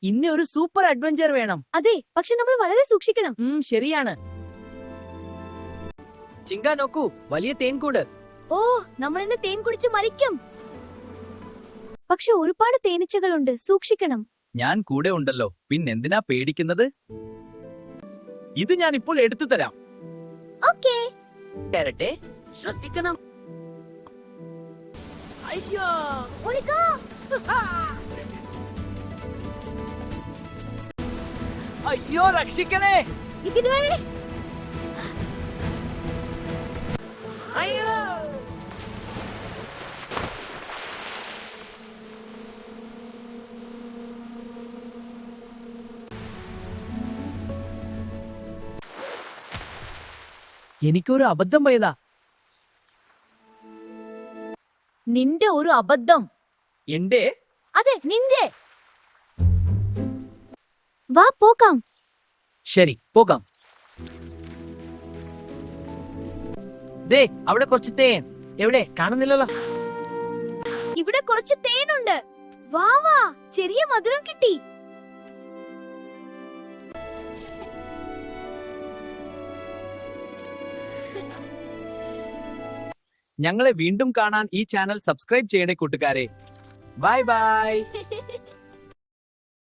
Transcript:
ഇന്നെ ഒരു super adventure വേണം. അതെ, പക്ഷെ നമ്മൾ വളരെ സൂക്ഷിക്കണം. ശരിയാണ്. ചിങ്ക നോക്കൂ, വലിയ തേൻകൂട്. ഓ, നമ്മൾ ഇന്ന് തേൻ കുടിച്ച് മരിക്കും. പക്ഷെ ഒരുപാട് തേനീച്ചകളുണ്ട്, സൂക്ഷിക്കണം. ഞാൻ കൂടെ ഉണ്ടല്ലോ, പിന്നെന്തിനാ പേടിക്കുന്നത്? ഇത് ഞാൻ ഇപ്പോൾ എടുത്തു തരാം. ഓക്കേ. തരട്ടെ, ശ്രദ്ധിക്കണം. അയ്യോ, ഓടിക്കോ. അയ്യോ, രക്ഷിക്കണേ. ഇതുവരെ അയ്യോ. എനിക്കൊരു അബദ്ധം പറ്റിയതാ. നിന്റെ ഒരു അബദ്ധം. എന്റെ അതെ, നിന്റെ. വാ പോകാം. ശരി, പോകാം. ദേ, അവിടെ കുറച്ച് തേൻ. എവിടെ? കാണുന്നില്ലല്ലോ. ഇവിടെ കുറച്ച് തേനുണ്ട്. വാ വാ, ചെറിയ മധുരം കിട്ടി. ഞങ്ങളെ വീണ്ടും കാണാൻ ഈ ചാനൽ സബ്സ്ക്രൈബ് ചെയ്യണേ കൂട്ടുകാരെ. Bye bye.